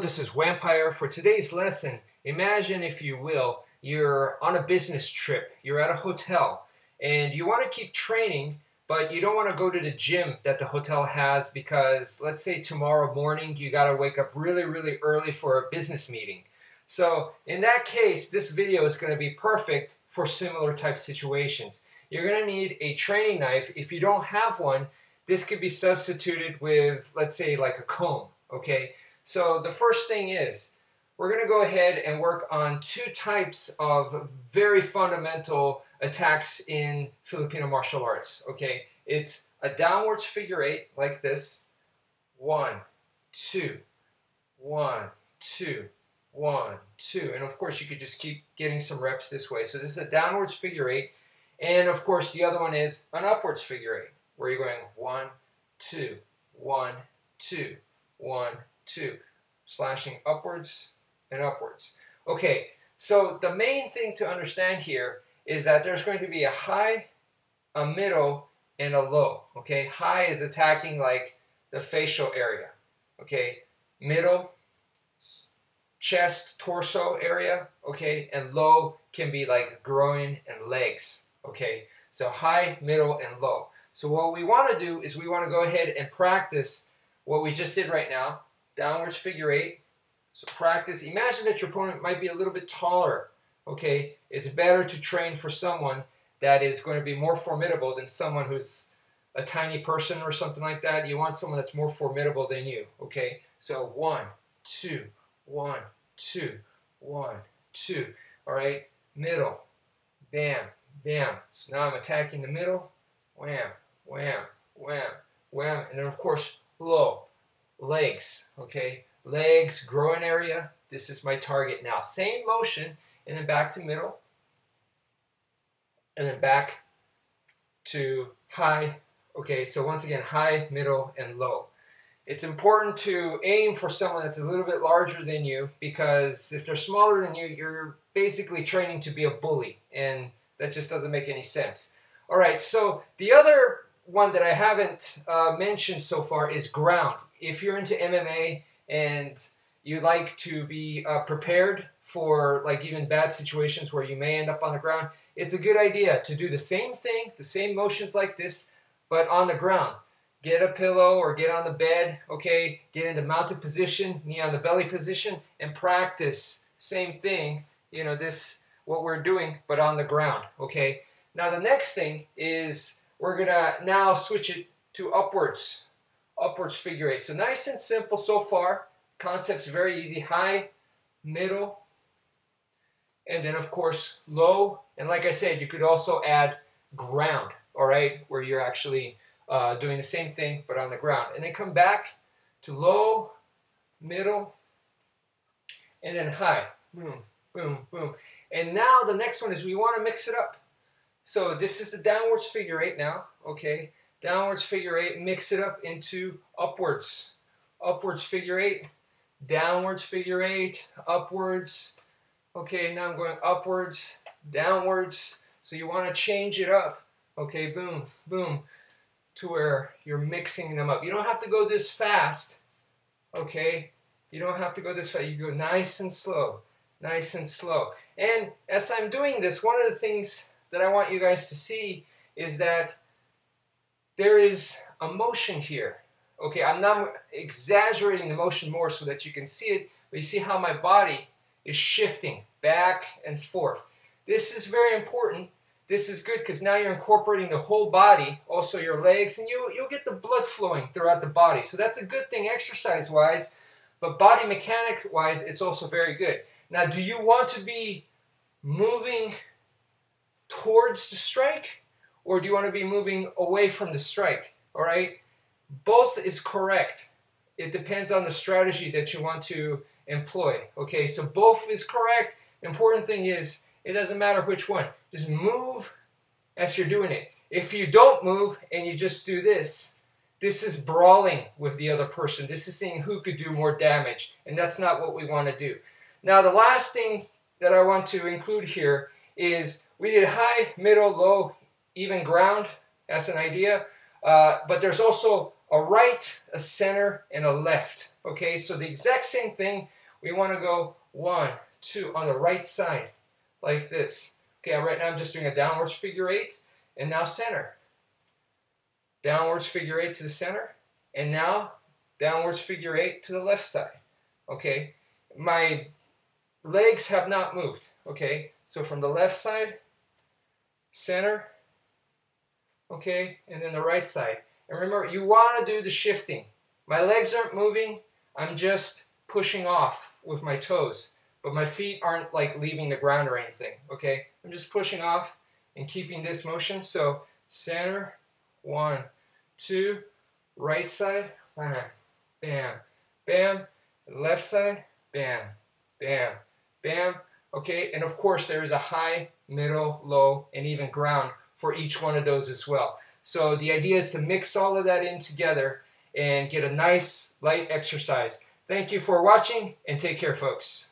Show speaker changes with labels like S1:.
S1: this is wmpyr. For today's lesson, imagine, if you will, you're on a business trip, you're at a hotel, and you want to keep training, but you don't want to go to the gym that the hotel has because, let's say tomorrow morning, you got to wake up really early for a business meeting. So in that case, this video is going to be perfect for similar type situations. You're going to need a training knife. If you don't have one, this could be substituted with, let's say, like a comb, okay? So the first thing is, we're going to go ahead and work on two types of very fundamental attacks in Filipino martial arts, okay? It's a downwards figure eight like this. 1, 2, 1, 2, 1, 2. And of course, you could just keep getting some reps this way. So this is a downwards figure eight. And of course, the other one is an upwards figure eight, where you're going 1, 2, 1, 2, 1, 2, slashing upwards and upwards. Okay, so the main thing to understand here is that there's going to be a high, a middle, and a low. Okay, high is attacking like the facial area. Okay, middle, chest, torso area. Okay, and low can be like groin and legs. Okay, so high, middle, and low. So what we want to do is we want to go ahead and practice what we just did right now, downwards figure eight. So practice. Imagine that your opponent might be a little bit taller. Okay, it's better to train for someone that is going to be more formidable than someone who's a tiny person or something like that. You want someone that's more formidable than you. Okay, so 1, 2, 1, 2, 1, 2. All right, middle, bam, bam. So now I'm attacking the middle, wham, wham, wham, wham, and then of course low, legs. Okay, legs, groin area. This is my target now. Same motion, and then back to middle, and then back to high. Okay, so once again, high, middle, and low. It's important to aim for someone that's a little bit larger than you, because if they're smaller than you, you're basically training to be a bully, and that just doesn't make any sense. All right, so the other one that I haven't mentioned so far is ground. If you're into MMA and you like to be prepared for like even bad situations where you may end up on the ground, it's a good idea to do the same thing, the same motions like this, but on the ground. Get a pillow or get on the bed, okay? Get into mounted position, knee on the belly position, and practice. Same thing, you know, this, what we're doing, but on the ground, okay? Now the next thing is we're gonna now switch it to upwards figure eight. So nice and simple so far. Concept's very easy. High, middle, and then of course low. And like I said, you could also add ground, all right, where you're actually doing the same thing but on the ground. And then come back to low, middle, and then high. Boom, boom, boom. And now the next one is we want to mix it up. So this is the downwards figure eight now, okay? Downwards figure eight, mix it up into upwards. Upwards figure eight, downwards figure eight, upwards. Okay, now I'm going upwards, downwards. So you want to change it up. Okay, boom, boom, to where you're mixing them up. You don't have to go this fast, okay? You don't have to go this fast. You go nice and slow, nice and slow. And as I'm doing this, one of the things that I want you guys to see is that there is a motion here. Okay, I'm not exaggerating the motion more so that you can see it, but you see how my body is shifting back and forth. This is very important. This is good because now you're incorporating the whole body, also your legs, and you'll get the blood flowing throughout the body. So that's a good thing exercise-wise, but body mechanic-wise, it's also very good. Now, do you want to be moving towards the strike, or do you want to be moving away from the strike? All right, both is correct. It depends on the strategy that you want to employ. Okay, so both is correct. The important thing is it doesn't matter which one. Just move as you're doing it. If you don't move and you just do this, this is brawling with the other person. This is seeing who could do more damage, and that's not what we want to do. Now, the last thing that I want to include here is we did high, middle, low, even ground. That's an idea. But there's also a right, a center, and a left. Okay, so the exact same thing. We want to go 1, 2 on the right side, like this. Okay, right now I'm just doing a downwards figure 8, and now center. Downwards figure 8 to the center, and now downwards figure 8 to the left side. Okay, my legs have not moved. Okay, so from the left side, center, okay, and then the right side. And remember, you want to do the shifting. My legs aren't moving, I'm just pushing off with my toes, but my feet aren't like leaving the ground or anything. Okay, I'm just pushing off and keeping this motion. So center, 1, 2, right side, bam, bam, bam, left side, bam, bam, bam. Okay, and of course there is a high, middle, low, and even ground for each one of those as well. So the idea is to mix all of that in together and get a nice light exercise. Thank you for watching, and take care, folks.